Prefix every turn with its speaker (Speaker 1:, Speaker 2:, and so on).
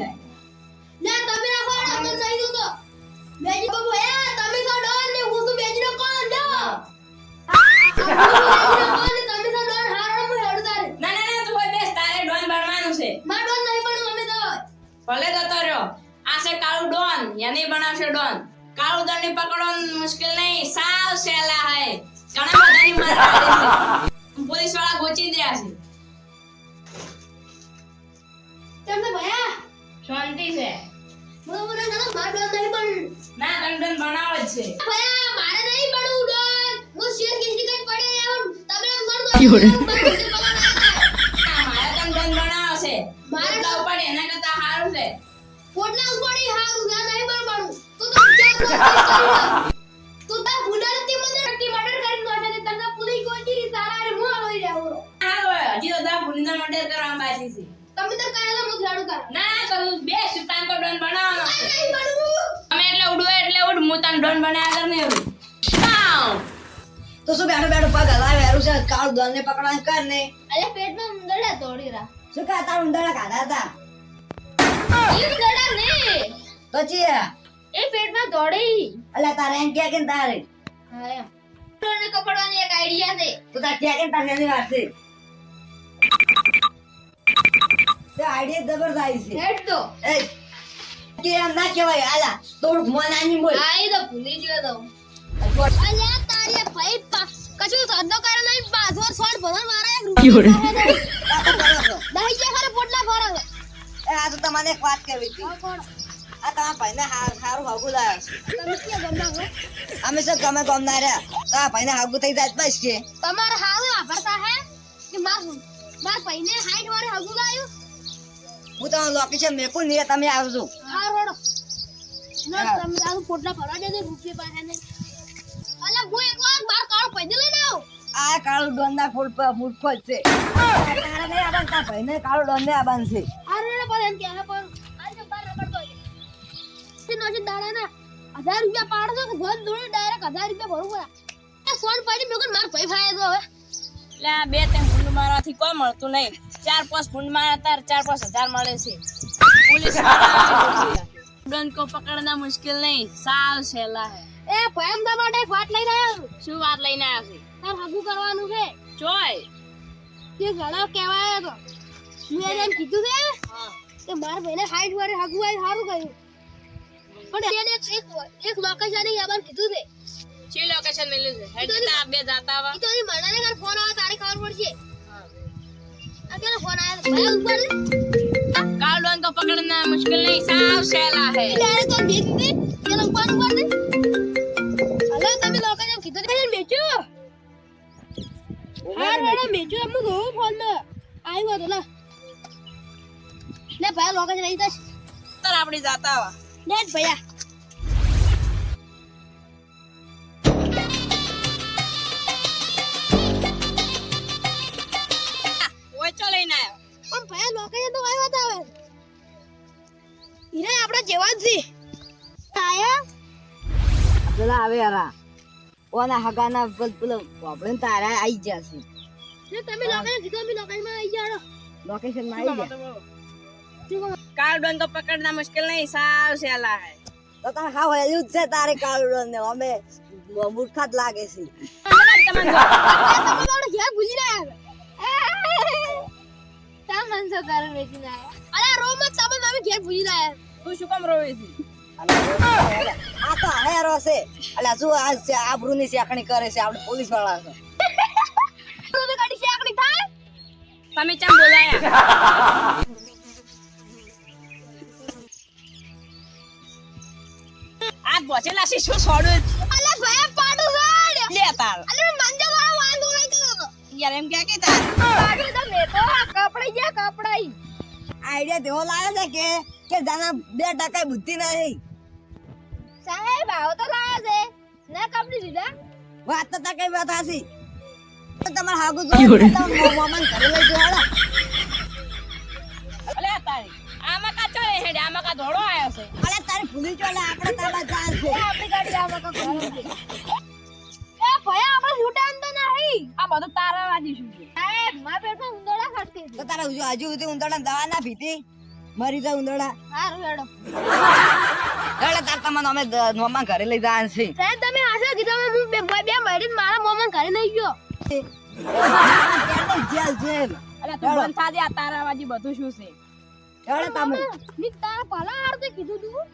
Speaker 1: જાય.
Speaker 2: ના તમે રાખો મને સહી દો તો બેજી કો ભયા તમે તો ડોન ને હું તો બેજી નો કોણ લો તમે તો ડોન હારો હું હેડું તારે
Speaker 1: ના ના ના તું કોઈ બેસ તારે ડોન બનવાનું છે.
Speaker 2: માં ડોન નહીં પણ અમે તો
Speaker 1: ભલે જતો રહ્યો. આ છે કાળું ડોન યાની બનાવશે ડોન. કાળું ડોન ને પકડવાનું મુશ્કેલ નહીં સાવ સહેલા હે. ઘણા બધાની માર ખાધી છે. પોલીસ વાળા ગોચી જ રહ્યા છે.
Speaker 2: તમે ભયા
Speaker 1: શાંતિ છે.
Speaker 2: મને ના માં ડોન નહીં પણ
Speaker 1: ના તને ડોન બનાવ જ છે.
Speaker 2: ભયા મારે નહીં પડવું ડોન હું શેર કિસી કઈ પડે આવ તમે એમ મર દો
Speaker 1: મારે તને ડોન બનાવ છે.
Speaker 2: મારે
Speaker 1: મારે ઉપાડી એના કરતા સારું છે.
Speaker 2: પોટલા ઉપાડી હારું ના નહીં પણ પડું તો તો તા ભૂલાતી મને ટકી મર્ડર કરી દો છે તમને પુલિસ ગોચી સારા રે હું આવી રહ્યો
Speaker 1: હારું હોય. હજી તો દા ભૂલીને મર્ડર કરવા બાકી છે.
Speaker 2: તમે તો કાયલા મુ ઝાડુ કર
Speaker 1: ના કરું બે સુટાન પર ડોન બનાવવાનો છે.
Speaker 2: નહીં પડવું
Speaker 1: તમે એટલે ઉડવો એટલે ઉડ હું તને ડોન બનાવ્યા કર ને એવું. કાવ
Speaker 3: તો શું બેઠો બેઠો પગ હલાવે હેરું છે કાળું દોન ને પકડવાનું કર ને
Speaker 2: અલે પેટમાં ઉંદરડા તોડી રા
Speaker 3: શું કા તાર ઉંદરડા ખાધા હતા
Speaker 2: ઈ ઉંદરડા ને
Speaker 3: પછી
Speaker 2: એ પેટમાં દોડી
Speaker 3: અલ્યા તારે એમ કે તારે
Speaker 2: હા એમ ને કપડવાની એક આઈડિયા છે
Speaker 3: તો તાર કે તાર એની વાત છે તે આઈડિયા જબરદસ્ત છે
Speaker 2: હેડ તો
Speaker 3: એ કે એમ ના કહેવાય આલા તોડ મોનાની બોલ
Speaker 2: આઈ તો ભૂલી ગયો તો અલ્યા તારી ભાઈ કશું ધંધો કરે નહીં બાધો છોડ ભરણ મારા એક રૂપિયા દહી જે ખરે પોટલા ફરક
Speaker 3: એ આ તો તમને એક વાત કરવી હતી
Speaker 2: કોણ
Speaker 3: આ તમારા ભાઈને હારું હાગું લાવ્યા છે
Speaker 2: તમે ક્યાં ગમના છો
Speaker 3: અમે શું ગમે ગમના રહ્યા તમારા ભાઈને હાગું થઈ જાય બસ કે
Speaker 2: તમારે હાલ વાપરતા હે કે માર પૈને 60 વારે હગું લાયું
Speaker 3: હું તમારું લોકેશન મેકું ને તમે આવજો
Speaker 2: હા રોડો ના તમે આવું પોટલા ફરવા દે રૂપિયા પાસે ને અલા હું એક વાર બાર કાળ પૈને લઈને આવ
Speaker 3: આ કાળું ડોનના ફૂલ પર મૂર્ખો જ છે તારા નહીં આબાન તારા ભાઈને કાળું ડોન ને આબાન છે
Speaker 2: આ રોડો પર એમ કે હે પર આજે બાર રગડતો છે નો છે દાડા ના 1000 રૂપિયા પાડજો કે ઘર દોડી ડાયરેક્ટ 1000 રૂપિયા ભરવું પડે એ ફોન પાડી મેં કોણ માર ભાઈ ફાય તો હવે
Speaker 1: એટલે આ બે ત્રણ ફૂંડ મારવાથી કોઈ મળતું નહીં. 4-5 ફૂંડ મારા તાર 4-5 હજાર મળે છે. પોલીસ વાળા ડોન કો પકડના મુશ્કેલ નહીં સાવ સહેલા હે.
Speaker 2: એ ભાઈ અમદા માટે એક વાત લઈને આવ્યો
Speaker 1: શું વાત લઈને આવ્યા છે?
Speaker 2: તાર હગું કરવાનું છે
Speaker 1: ચોય
Speaker 2: તે ઘણા કહેવાય તો મેં એને એમ કીધું છે કે માર ભાઈને 60 વારે હગું આવી સારું કર્યું પણ એને એક લોકેશન ની આબાન કીધું છે
Speaker 1: શી લોકેશન મળ્યું છે? હેડ તા બે જાતા આવા.
Speaker 2: ઈ તો ઈ મણાને કાલ ફોન આવે તારી ખબર પડશે આ કેનો ફોન આવ્યો ભાઈ ઉપર
Speaker 1: કાળ ડોન કો પકડના મુશ્કેલ નહીં સાવ સહેલા હે.
Speaker 2: ડાયરેક્ટ તો ભેજ દે કેનો ફોન ઉપર દે હલો તમે લોકેશન કીધું છે મેચો હા રેડો મેચો અમુ ગો ફોન માં આવ્યો તો ના લે ભાઈ લોકેશન આવી જશે
Speaker 1: તાર આપણી જાતા આવા.
Speaker 2: નેટ ભૈયા
Speaker 1: ઓય ચો લઈને આવ્યો.
Speaker 2: પણ ભૈયા લોકેશન તો આવ્યો તો હવે ઈરે આપણે જેવા જ છે આયા
Speaker 3: પેલા આવે હરા ઓના હગાના પેલો આપણે તારા આવી ગયા છે
Speaker 2: ને તમે લોકેશન કીધું અમે લોકેશન માં આવી જાડો
Speaker 3: લોકેશન માં આવી ગયા
Speaker 1: કાળ ડોન કો પકડના મુશ્કેલ નહીં સાવ સહેલા હે.
Speaker 3: તો તારે હા વેલ્યુ જ છે તારે કાળું ડોન ને અમે મૂર્ખા જ લાગે છે
Speaker 2: તમે તો ઘેર ભૂલી રહ્યા તા મનસો કારણ વેચી ના અરે રોમ તમે ઘેર ભૂલી રહ્યા
Speaker 1: તું શું કામ રોવે છે?
Speaker 3: આ તો હેરો છે એટલે શું આ છે આબરૂ ની શેકણી કરે છે આપણે પોલીસ વાળા છે
Speaker 2: તો ગાડી શેકડી થાય
Speaker 1: તમે ચમ બોલાયા? આ બોચેલા છે શું છોડું
Speaker 2: અલે ભયા પાડું છોડ
Speaker 1: લે તાર.
Speaker 2: અલે મંજા વાળો વાંધો નહીં તો
Speaker 1: યાર એમ કે તાર
Speaker 2: પાડું તો મે તો કપડાઈ ગયા કપડાઈ
Speaker 3: આઈડિયા તેવો લાવે છે કે જાના 2% બુદ્ધિ નથી
Speaker 2: સાહેબ આવો તો લાયા છે ના કપડી દીધા
Speaker 3: વાત તો તા કઈ વાત હાસી તમાર હાગુ જો મોમન ઘરે લઈ જવાડા
Speaker 1: અલે તારી આમાં કા ચડે હેડ આમાં કા ધોડો આયો છે.
Speaker 3: અલે તારી ભૂલી જો એટલે આપણે તાબા ચાલ છે
Speaker 2: આપણી ગાડી આમાં કા કોણ એ ભયા આપણે છૂટાન તો નહીં
Speaker 1: આ બધું તારા વાજી શું છે?
Speaker 2: સાહેબ મારા પેટમાં ઉંદરડા ખટકે
Speaker 3: તો તારા હજુ સુધી ઉંદરડા દવા ના પીતી મરી જાવ ઉંદરડા.
Speaker 2: હારું હેડો.
Speaker 3: એટલે તાર તમને અમે મામા ઘરે લઈ જવાનું છે.
Speaker 2: સાહેબ તમે આશા કીધા હું બે મહિને મારા મોમાં ઘરે નહીં ગયો.
Speaker 3: Jail jail.
Speaker 1: અરે તું બંધ થા દે, આ તારા વાજી બધું શું છે?
Speaker 3: એટલે તમે
Speaker 2: મેં તારા પહેલા હારું તો કીધું તું.